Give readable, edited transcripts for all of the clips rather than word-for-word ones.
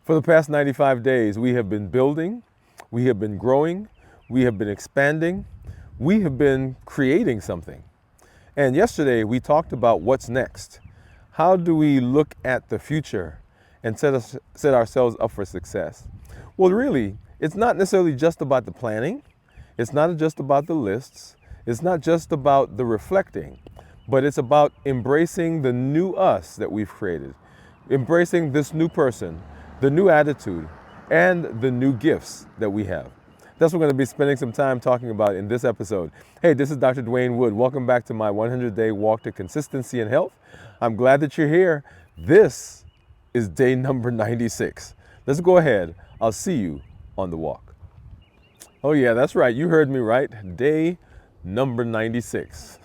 For the past 95 days, we have been building, we have been growing, we have been expanding, we have been creating something. And yesterday we talked about what's next. How do we look at the future and set ourselves up for success? Well, really, it's not necessarily just about the planning. It's not just about the lists. It's not just about the reflecting, but it's about embracing the new us that we've created, embracing this new person, the new attitude, and the new gifts that we have. That's what we're going to be spending some time talking about in this episode. Hey, this is Dr. Dwain Woode. Welcome back to my 100-day walk to consistency and health. I'm glad that you're here. This is day number 96. Let's go ahead. I'll see you on the walk. Oh yeah, that's right. You heard me right. Day number 96.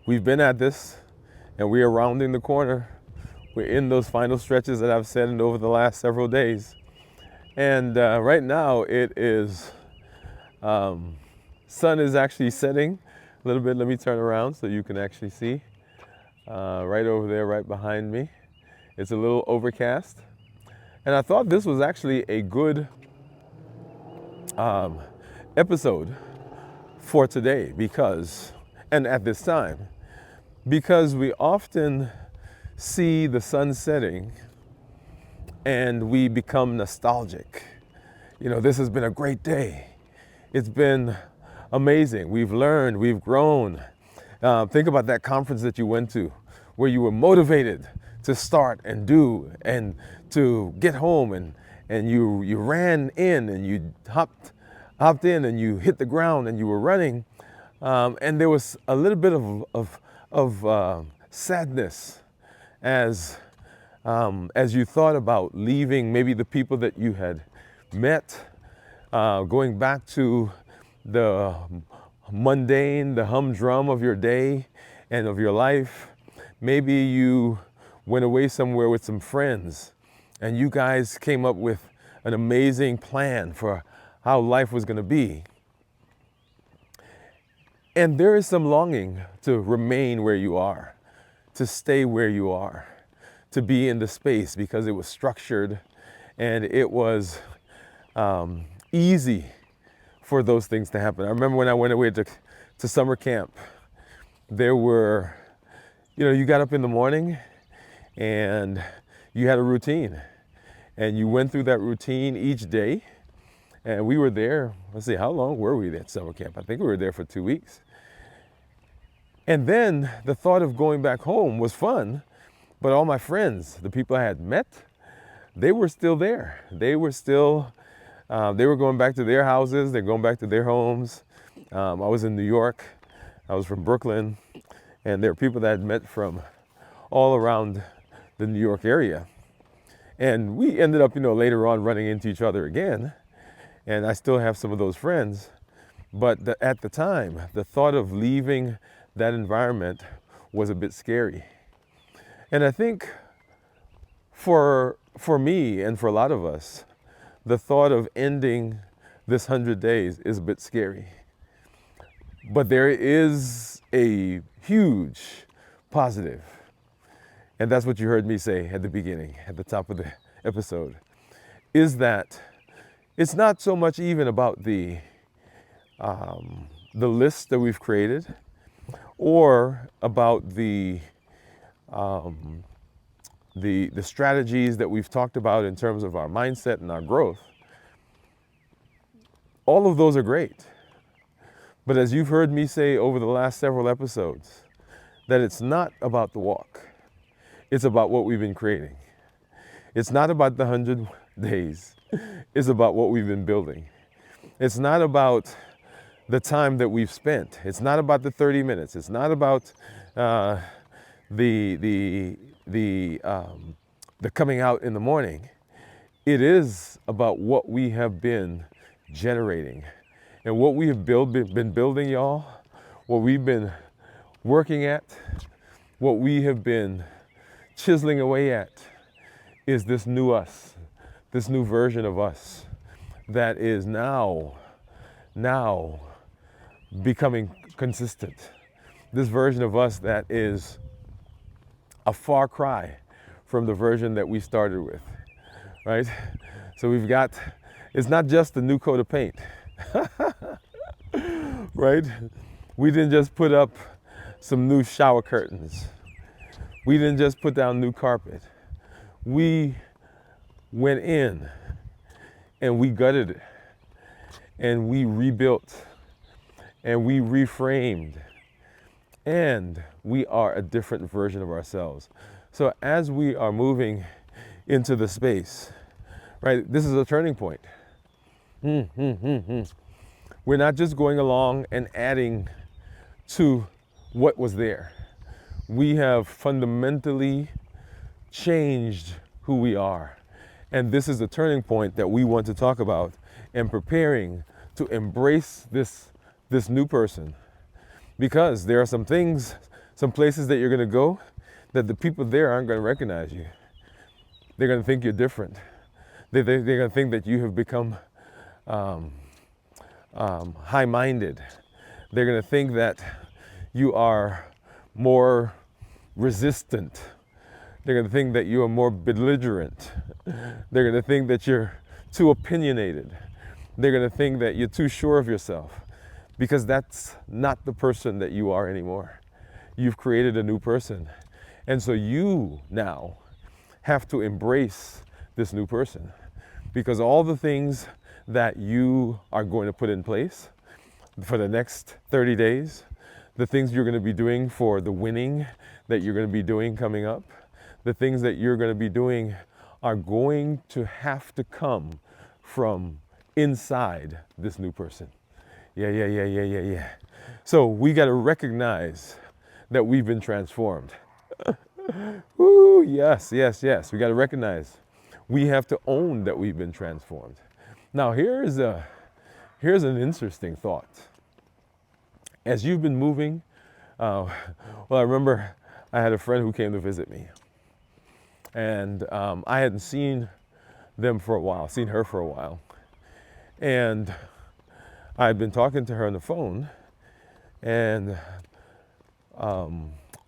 We've been at this and we are rounding the corner. We're in those final stretches that I've said over the last several days. And right now it is, sun is actually setting a little bit. Let me turn around so you can actually see. Right over there, right behind me. It's a little overcast. And I thought this was actually a good episode for today and at this time, because we often see the sun setting and we become nostalgic. You know, this has been a great day. It's been amazing. We've learned, we've grown. Think about that conference that you went to where you were motivated to start and do and to get home, and you ran in and you hopped in and you hit the ground and you were running, and there was a little bit of sadness as you thought about leaving maybe the people that you had met, going back to the mundane, the humdrum of your day and of your life. Maybe you went away somewhere with some friends and you guys came up with an amazing plan for how life was going to be. And there is some longing to remain where you are, to stay where you are, to be in the space because it was structured and it was easy for those things to happen. I remember when I went away to summer camp, there were, you got up in the morning and you had a routine and you went through that routine each day. And we were there, let's see, how long were we at summer camp? I think we were there for 2 weeks. And then the thought of going back home was fun, but all my friends, the people I had met, they were still there. They were going back to their houses, they're going back to their homes. I was in New York, I was from Brooklyn, and there were people that I had met from all around the New York area. And we ended up, later on running into each other again. And I still have some of those friends. But at the time, the thought of leaving that environment was a bit scary. And I think for me and for a lot of us, the thought of ending this 100 days is a bit scary. But there is a huge positive. And that's what you heard me say at the beginning, at the top of the episode, is that it's not so much even about the list that we've created or about the strategies that we've talked about in terms of our mindset and our growth. All of those are great. But as you've heard me say over the last several episodes, that it's not about the walk. It's about what we've been creating. It's not about the 100 days. It's about what we've been building. It's not about the time that we've spent. It's not about the 30 minutes. It's not about the coming out in the morning. It is about what we have been generating and what we have been building, y'all. What we've been working at, what we have been chiseling away at, is this new us, this new version of us that is now becoming consistent. This version of us that is a far cry from the version that we started with, right? So we've got, it's not just a new coat of paint, right? We didn't just put up some new shower curtains. We didn't just put down new carpet. We went in and we gutted it and we rebuilt and we reframed, and we are a different version of ourselves. So as we are moving into the space, right, this is a turning point. We're not just going along and adding to what was there. We have fundamentally changed who we are. And this is the turning point that we want to talk about, and preparing to embrace this new person. Because there are some things, some places that you're going to go that the people there aren't going to recognize you. They're going to think you're different. They're going to think that you have become high-minded. They're going to think that you are more resistant. They're going to think that you are more belligerent. They're going to think that you're too opinionated. They're going to think that you're too sure of yourself, because that's not the person that you are anymore. You've created a new person. And so you now have to embrace this new person, because all the things that you are going to put in place for the next 30 days, the things you're going to be doing for the winning that you're going to be doing coming up, the things that you're going to be doing are going to have to come from inside this new person. Yeah. So we got to recognize that we've been transformed. Woo, yes. We got to recognize. We have to own that we've been transformed. Now here's an interesting thought. As you've been moving, well, I remember I had a friend who came to visit me, and I hadn't seen her for a while, and I'd been talking to her on the phone, and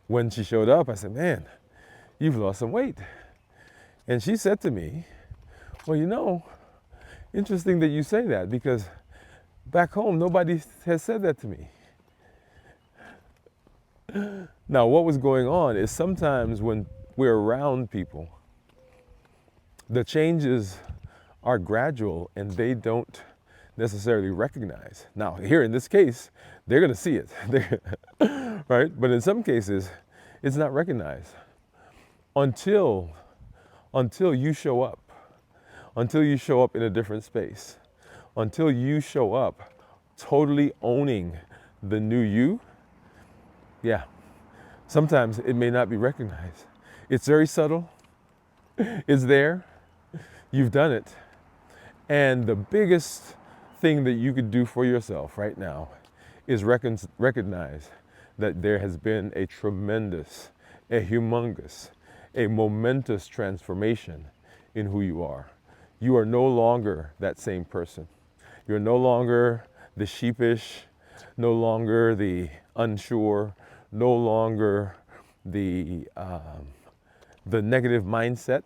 when she showed up, I said, "Man, you've lost some weight." And she said to me, "Well, interesting that you say that, because back home, nobody has said that to me." Now, what was going on is sometimes when we're around people, the changes are gradual and they don't necessarily recognize. Now, here in this case, they're going to see it, right? But in some cases, it's not recognized until you show up, in a different space, until you show up totally owning the new you. Yeah, sometimes it may not be recognized. It's very subtle. It's there. You've done it. And the biggest thing that you could do for yourself right now is recognize that there has been a tremendous, a humongous, a momentous transformation in who you are. You are no longer that same person. You're no longer the sheepish, no longer the unsure, no longer the negative mindset,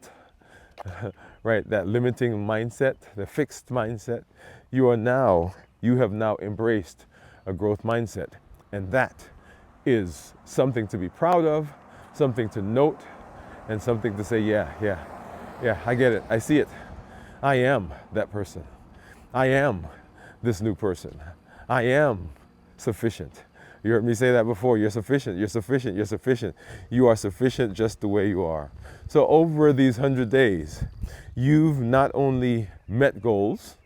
right? That limiting mindset, the fixed mindset. You have now embraced a growth mindset, and that is something to be proud of, something to note, and something to say, yeah, I get it, I see it. I am that person. I am this new person. I am sufficient. You heard me say that before. You're sufficient, you're sufficient, you're sufficient. You are sufficient just the way you are. So over these 100 days, you've not only met goals,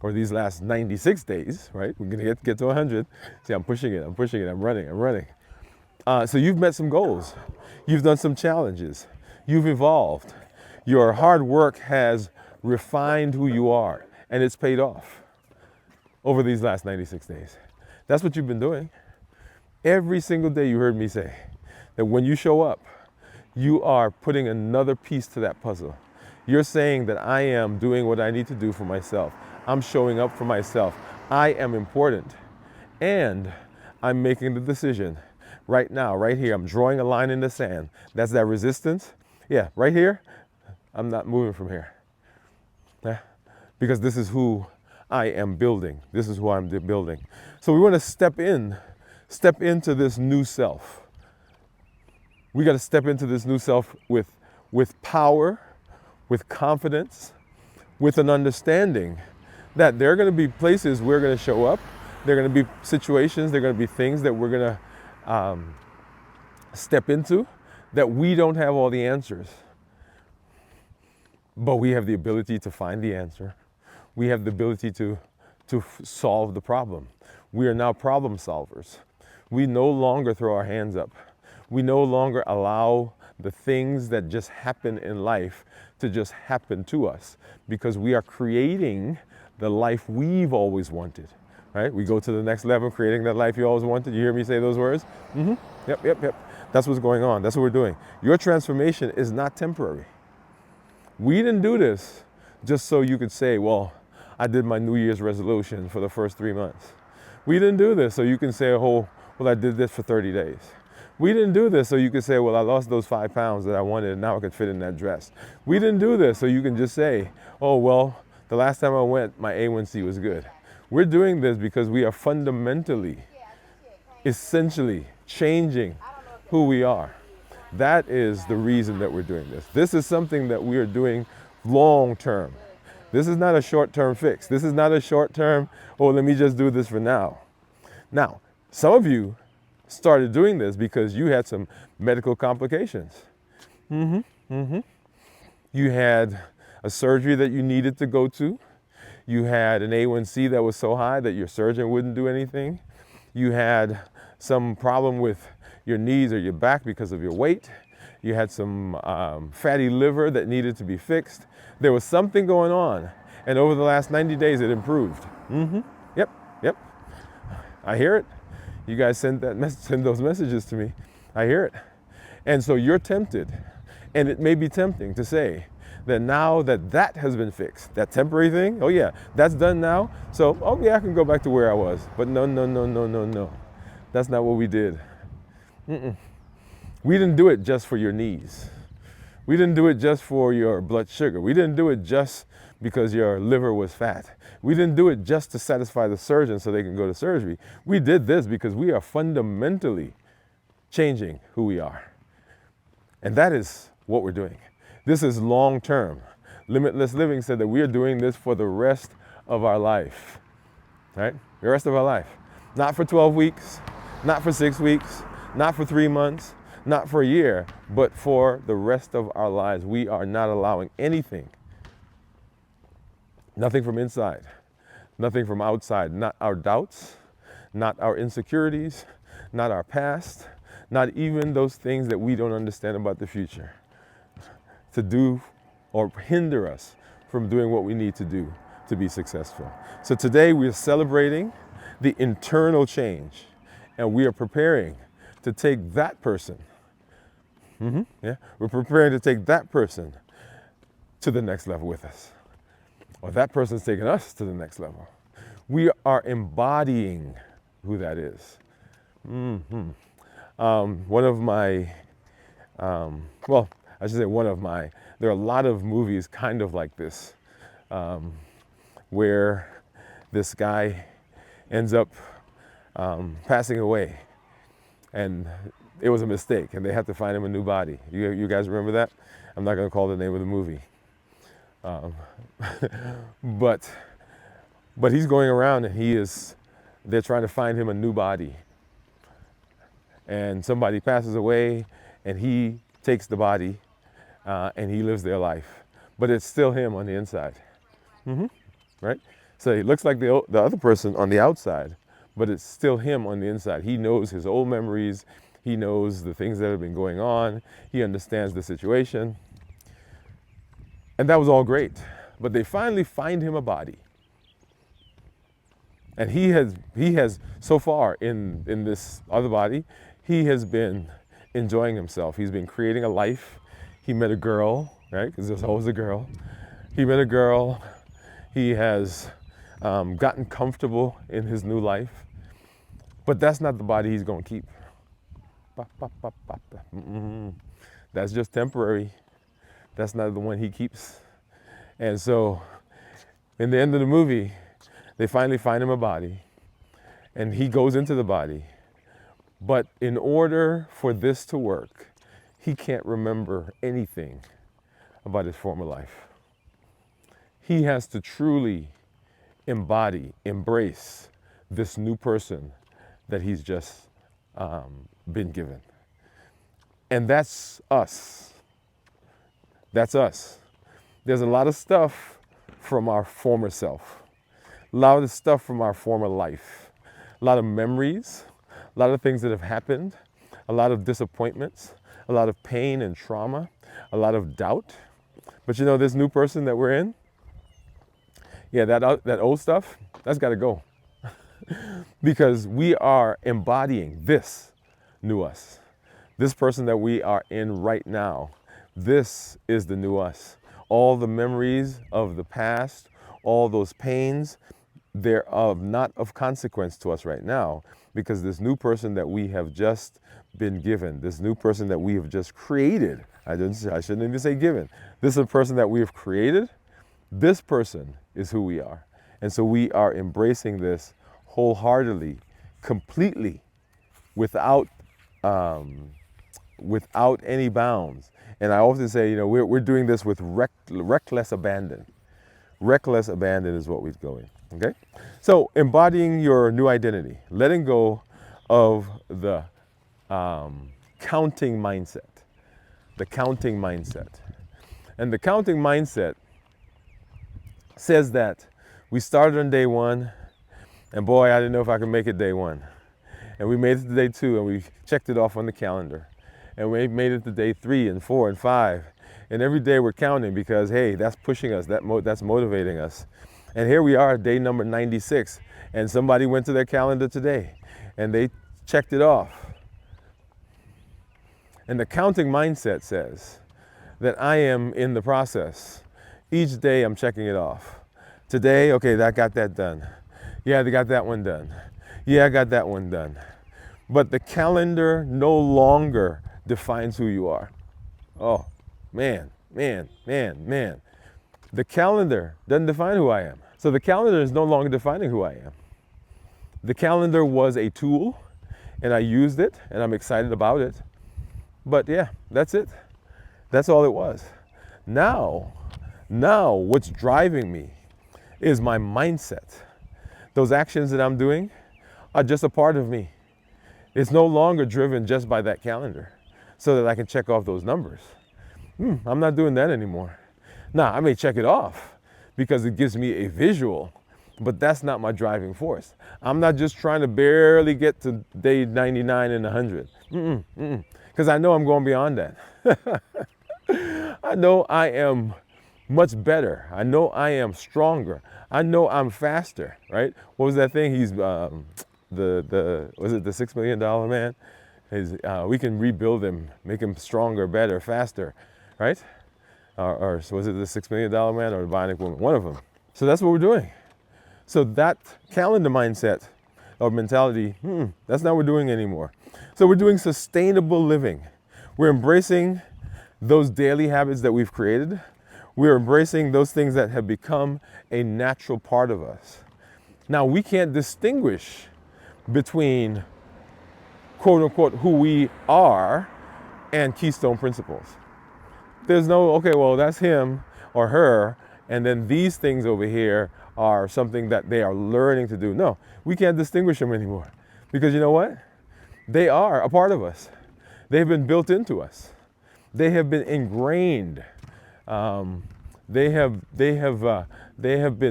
or these last 96 days, right? We're gonna get to 100. See, I'm pushing it, I'm running. So you've met some goals. You've done some challenges. You've evolved. Your hard work has refined who you are, and it's paid off over these last 96 days. That's what you've been doing. Every single day you heard me say that when you show up, you are putting another piece to that puzzle. You're saying that I am doing what I need to do for myself. I'm showing up for myself. I am important. And I'm making the decision right now, right here. I'm drawing a line in the sand. That's that resistance. Yeah, right here. I'm not moving from here. Yeah? Because this is who I am building. This is who I'm building. So we want to step into this new self. We got to step into this new self with power, with confidence, with an understanding that there are going to be places we're going to show up. There are going to be situations, there are going to be things that we're going to step into that we don't have all the answers. But we have the ability to find the answer. We have the ability to solve the problem. We are now problem solvers. We no longer throw our hands up. We no longer allow the things that just happen in life to just happen to us, because we are creating the life we've always wanted, right? We go to the next level, creating that life you always wanted. You hear me say those words? Mm-hmm. Yep. That's what's going on. That's what we're doing. Your transformation is not temporary. We didn't do this just so you could say, well, I did my New Year's resolution for the first 3 months. We didn't do this so you can say, oh, well, I did this for 30 days. We didn't do this so you could say, well, I lost those 5 pounds that I wanted and now I could fit in that dress. We didn't do this so you can just say, oh, well, the last time I went, my A1C was good. We're doing this because we are fundamentally, essentially changing who we are. That is the reason that we're doing this. This is something that we are doing long term. This is not a short-term fix. This is not a short-term, oh, let me just do this for now. Now, some of you started doing this because you had some medical complications. You had a surgery that you needed to go to. You had an A1C that was so high that your surgeon wouldn't do anything. You had some problem with your knees or your back because of your weight. You had some fatty liver that needed to be fixed. There was something going on. And over the last 90 days, it improved. Yep. I hear it. You guys send those messages to me. I hear it. And so you're tempted. And it may be tempting to say that now that has been fixed, that temporary thing, oh yeah, that's done now. So, oh yeah, I can go back to where I was. But no. That's not what we did. We didn't do it just for your knees. We didn't do it just for your blood sugar. We didn't do it just because your liver was fat. We didn't do it just to satisfy the surgeon so they can go to surgery. We did this because we are fundamentally changing who we are. And that is what we're doing. This is long term. Limitless Living said that we are doing this for the rest of our life, right? The rest of our life. Not for 12 weeks, not for 6 weeks, not for 3 months, not for a year, but for the rest of our lives. We are not allowing anything, nothing from inside, nothing from outside, not our doubts, not our insecurities, not our past, not even those things that we don't understand about the future, to do or hinder us from doing what we need to do to be successful. So today we are celebrating the internal change, and we are preparing to take that person. We're preparing to take that person to the next level with us. Or that person's taking us to the next level. We are embodying who that is. One of my, there are a lot of movies kind of like this, where this guy ends up passing away, and it was a mistake, and they have to find him a new body. You guys remember that? I'm not going to call the name of the movie. But he's going around, and they're trying to find him a new body. And somebody passes away, and he takes the body, and he lives their life. But it's still him on the inside, right? So he looks like the other person on the outside, but it's still him on the inside. He knows his old memories. He knows the things that have been going on. He understands the situation. And that was all great. But they finally find him a body. And he has so far in this other body, he has been enjoying himself. He's been creating a life. He met a girl, right? Because there's always a girl. He met a girl. He has gotten comfortable in his new life. But that's not the body he's going to keep. That's just temporary. That's not the one he keeps. And so In the end of the movie, they finally find him a body, and he goes into the body. But in order for this to work, he can't remember anything about his former life. He has to truly embody, embrace this new person that he's just been given. And that's us. That's us. There's a lot of stuff from our former self, a lot of stuff from our former life, a lot of memories, a lot of things that have happened, a lot of disappointments, a lot of pain and trauma, a lot of doubt. But you know, this new person that we're in, yeah, that old stuff, that's got to go. Because we are embodying this new us. This person that we are in right now, this is the new us. All the memories of the past, all those pains, they're not of consequence to us right now, because this new person that we have just been given, this new person that we have just created, I shouldn't even say given, this is a person that we have created, this person is who we are. And so we are embracing this wholeheartedly, completely, without any bounds. And I often say, you know, we're doing this with reckless abandon. Reckless abandon is what we're going, okay? So embodying your new identity, letting go of the counting mindset, the counting mindset. And the counting mindset says that we started on day one, and boy, I didn't know if I could make it day one. And we made it to day two, and we checked it off on the calendar. And we made it to day 3 and 4 and 5. And every day we're counting because, hey, that's pushing us, that's motivating us. And here we are, day number 96. And somebody went to their calendar today and they checked it off. And the counting mindset says that I am in the process. Each day I'm checking it off. Today, okay, I got that done. Yeah, they got that one done. Yeah, I got that one done. But the calendar no longer defines who you are. Oh, man. The calendar doesn't define who I am. So the calendar is no longer defining who I am. The calendar was a tool, and I used it, and I'm excited about it. But yeah, that's it. That's all it was. Now what's driving me is my mindset. Those actions that I'm doing are just a part of me. It's no longer driven just by that calendar so that I can check off those numbers. I'm not doing that anymore. Now, I may check it off because it gives me a visual, but that's not my driving force. I'm not just trying to barely get to day 99 and 100. Because I know I'm going beyond that. I know I am much better. I know I am stronger. I know I'm faster, right? What was that thing? He's was it the $6 million man? We can rebuild him, make him stronger, better, faster, right? Or was it the $6 million man or the Bionic Woman? One of them. So that's what we're doing. So that calendar mindset or mentality, that's not what we're doing anymore. So we're doing sustainable living. We're embracing those daily habits that we've created. We're embracing those things that have become a natural part of us. Now, we can't distinguish between quote unquote who we are and keystone principles. There's no, okay, well, that's him or her, and then these things over here are something that they are learning to do. No, we can't distinguish them anymore, because you know what? They are a part of us. They've been built into us. They have been ingrained. They have been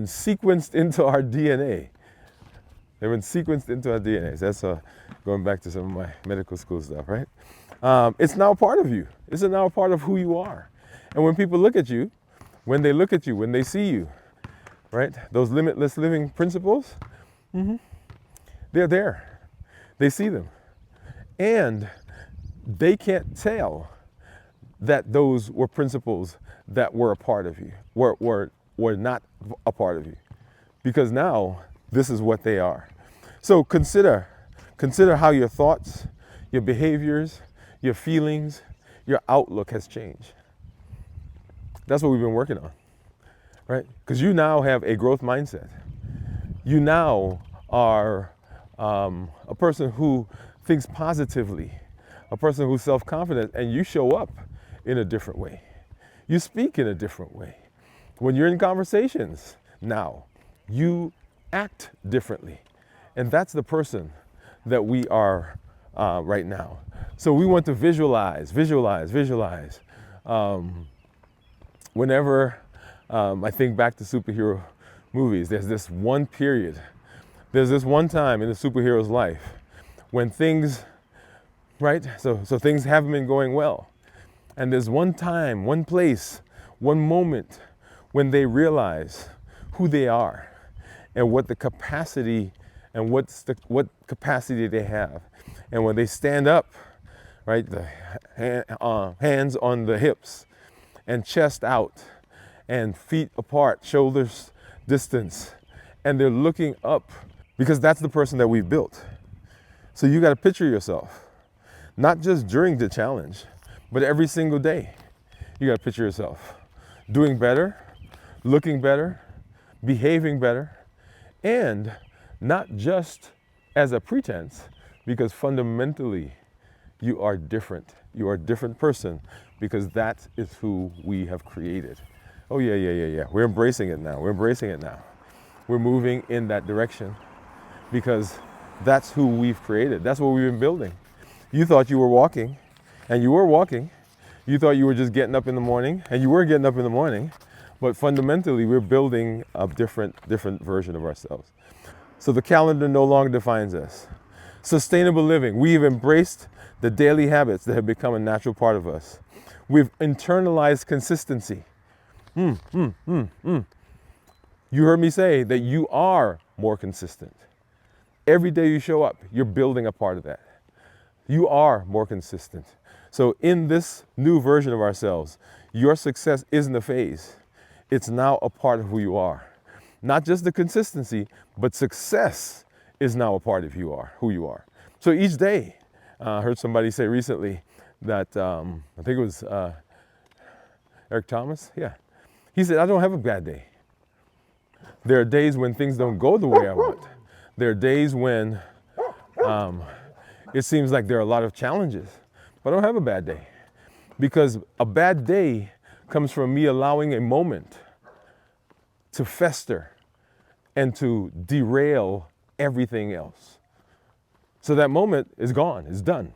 sequenced into our DNA. They've been sequenced into our DNA. That's going back to some of my medical school stuff, right? It's now part of you. It's now a part of who you are. And when people look at you, when they see you, right? Those limitless living principles, they're there. They see them. And they can't tell that those were principles that were a part of you, were not a part of you. Because now, this is what they are. So consider how your thoughts, your behaviors, your feelings, your outlook has changed. That's what we've been working on, right? Because you now have a growth mindset. You now are a person who thinks positively, a person who's self-confident, and you show up in a different way. You speak in a different way. When you're in conversations now, you act differently. And that's the person that we are right now. So we want to visualize. Whenever I think back to superhero movies, there's this one period, there's this one time in the superhero's life when things, right? So things haven't been going well. And there's one time, one place, one moment when they realize who they are and what the capacity and what capacity they have. And when they stand up, right, the hands on the hips and chest out and feet apart, shoulders distance, and they're looking up because that's the person that we've built. So you got to picture yourself, not just during the challenge, but every single day. You got to picture yourself doing better, looking better, behaving better, and not just as a pretense, because fundamentally you are different. You are a different person because that is who we have created. Oh yeah. We're embracing it now. We're moving in that direction because that's who we've created. That's what we've been building. You thought you were walking, and you were walking. You thought you were just getting up in the morning, and you were getting up in the morning, but fundamentally we're building a different version of ourselves. So the calendar no longer defines us. Sustainable living, we've embraced the daily habits that have become a natural part of us. We've internalized consistency. You heard me say that you are more consistent. Every day you show up, you're building a part of that. You are more consistent. So in this new version of ourselves, your success isn't a phase. It's now a part of who you are. Not just the consistency, but success is now a part of who you are. So each day, I heard somebody say recently that, I think it was Eric Thomas, yeah. He said, I don't have a bad day. There are days when things don't go the way I want. There are days when it seems like there are a lot of challenges, but I don't have a bad day. Because a bad day comes from me allowing a moment to fester and to derail everything else. So that moment is gone, it's done.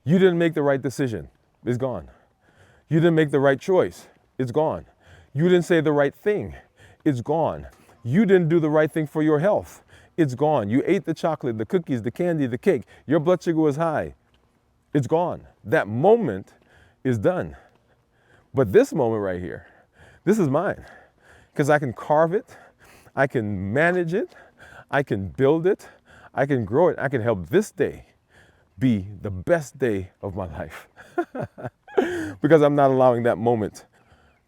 You didn't make the right decision, it's gone. You didn't make the right choice, it's gone. You didn't say the right thing, it's gone. You didn't do the right thing for your health, it's gone. You ate the chocolate, the cookies, the candy, the cake, your blood sugar was high, it's gone. That moment is done. But this moment right here, this is mine. Because I can carve it, I can manage it, I can build it, I can grow it, I can help this day be the best day of my life. Because I'm not allowing that moment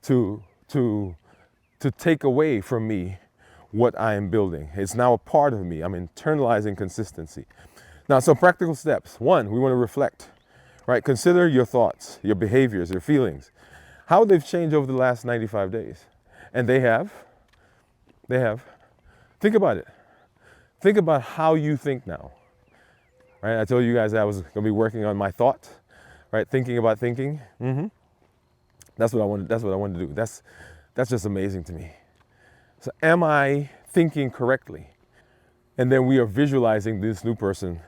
to take away from me what I am building. It's now a part of me. I'm internalizing consistency. Now, some practical steps. One, we want to reflect, right? Consider your thoughts, your behaviors, your feelings, how they've changed over the last 95 days. And they have. Think about it. Think about how you think now, right? I told you guys I was going to be working on my thought, right? Thinking about thinking. That's what I wanted to do. That's just amazing to me. So am I thinking correctly? And then we are visualizing this new person.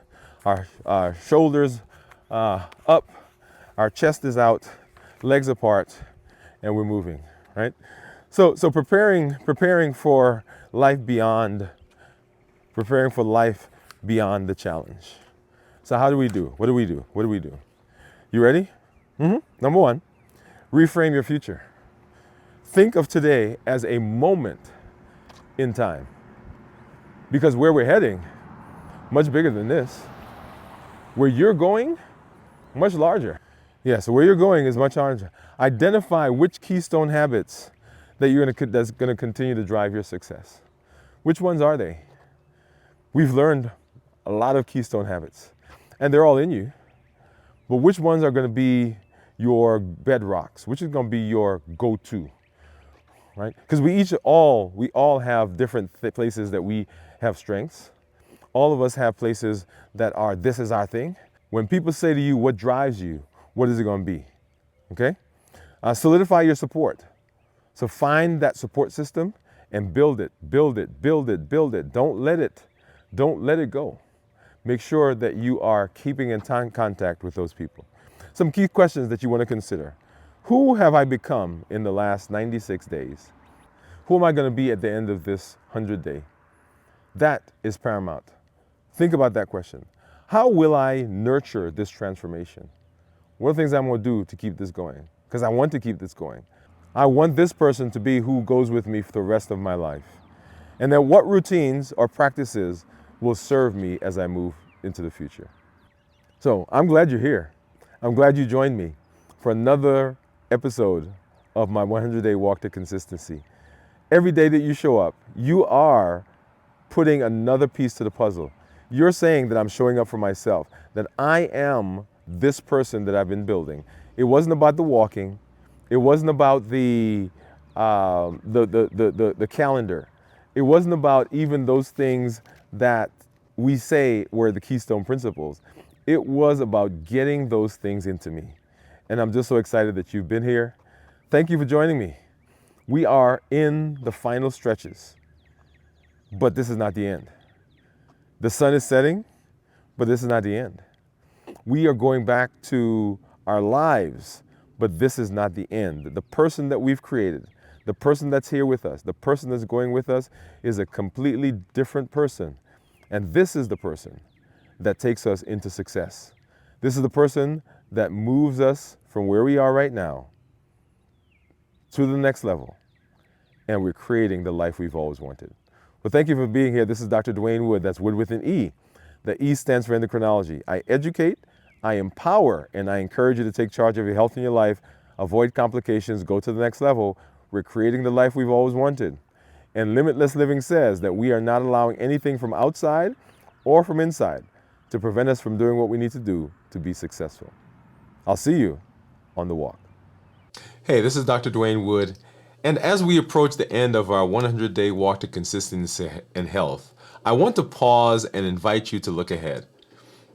Our shoulders up, our chest is out, legs apart, and we're moving, right? So preparing for life beyond the challenge. So how do we do? What do we do? You ready? Number one, reframe your future. Think of today as a moment in time. Because where we're heading, much bigger than this. Where you're going, much larger. Yeah, so where you're going is much larger. Identify which keystone habits that's gonna continue to drive your success. Which ones are they? We've learned a lot of keystone habits, and they're all in you. But which ones are gonna be your bedrocks? Which is gonna be your go-to? right? Because we all have different places that we have strengths. All of us have places that are, this is our thing. When people say to you, what drives you? What is it going to be? Okay? Solidify your support. So find that support system and build it, build it, build it, build it. Don't let it go. Make sure that you are keeping in contact with those people. Some key questions that you want to consider. Who have I become in the last 96 days? Who am I going to be at the end of this 100-day? That is paramount. Think about that question. How will I nurture this transformation? What are the things I'm going to do to keep this going? Because I want to keep this going. I want this person to be who goes with me for the rest of my life. And then what routines or practices will serve me as I move into the future? So I'm glad you're here. I'm glad you joined me for another episode of my 100-day walk to consistency. Every day that you show up, you are putting another piece to the puzzle. You're saying that I'm showing up for myself, that I am this person that I've been building. It wasn't about the walking. It wasn't about the calendar. It wasn't about even those things that we say were the keystone principles. It was about getting those things into me. And I'm just so excited that you've been here. Thank you for joining me. We are in the final stretches, but this is not the end. The sun is setting, but this is not the end. We are going back to our lives, but this is not the end. The person that we've created, the person that's here with us, the person that's going with us is a completely different person. And this is the person that takes us into success. This is the person that moves us from where we are right now to the next level. And we're creating the life we've always wanted. Well, thank you for being here. This is Dr. Dwain Woode. That's Wood with an E. The E stands for endocrinology. I educate, I empower, and I encourage you to take charge of your health and your life, avoid complications, go to the next level. We're creating the life we've always wanted. And Limitless Living says that we are not allowing anything from outside or from inside to prevent us from doing what we need to do to be successful. I'll see you on the walk. Hey, this is Dr. Dwain Woode. And as we approach the end of our 100-day walk to consistency and health, I want to pause and invite you to look ahead.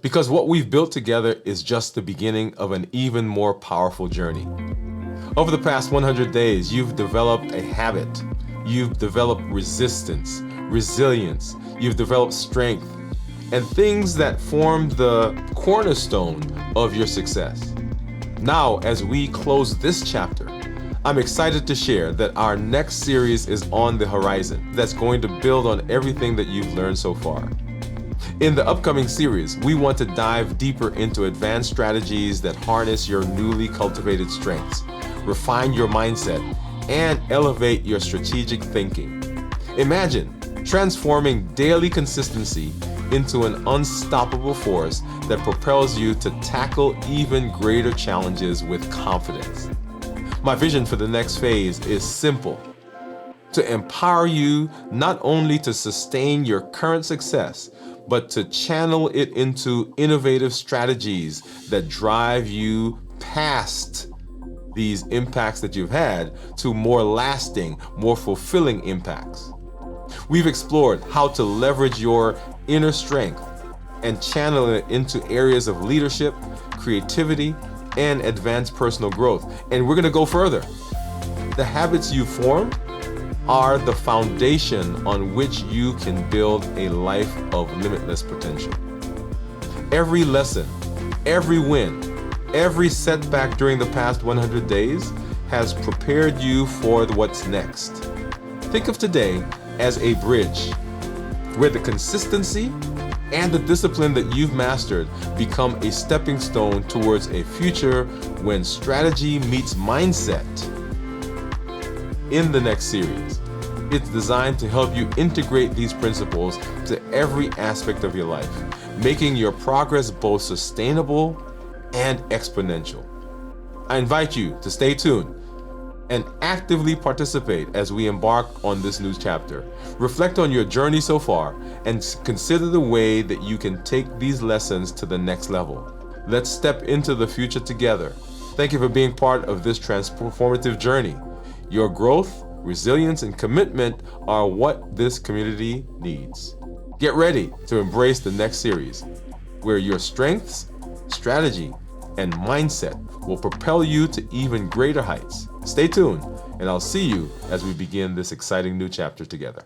Because what we've built together is just the beginning of an even more powerful journey. Over the past 100 days, you've developed a habit. You've developed resistance, resilience. You've developed strength, and things that form the cornerstone of your success. Now, as we close this chapter, I'm excited to share that our next series is on the horizon that's going to build on everything that you've learned so far. In the upcoming series, we want to dive deeper into advanced strategies that harness your newly cultivated strengths, refine your mindset, and elevate your strategic thinking. Imagine transforming daily consistency into an unstoppable force that propels you to tackle even greater challenges with confidence. My vision for the next phase is simple: to empower you not only to sustain your current success, but to channel it into innovative strategies that drive you past these impacts that you've had to more lasting, more fulfilling impacts. We've explored how to leverage your inner strength and channel it into areas of leadership, creativity, and advanced personal growth. And we're going to go further. The habits you form are the foundation on which you can build a life of limitless potential. Every lesson, every win, every setback during the past 100 days has prepared you for what's next. Think of today as a bridge where the consistency and the discipline that you've mastered become a stepping stone towards a future when strategy meets mindset. In the next series, it's designed to help you integrate these principles to every aspect of your life, making your progress both sustainable and exponential. I invite you to stay tuned and actively participate as we embark on this new chapter. Reflect on your journey so far and consider the way that you can take these lessons to the next level. Let's step into the future together. Thank you for being part of this transformative journey. Your growth resilience, and commitment are what this community needs. Get ready to embrace the next series, where your strengths, strategy, and mindset will propel you to even greater heights. Stay tuned, and I'll see you as we begin this exciting new chapter together.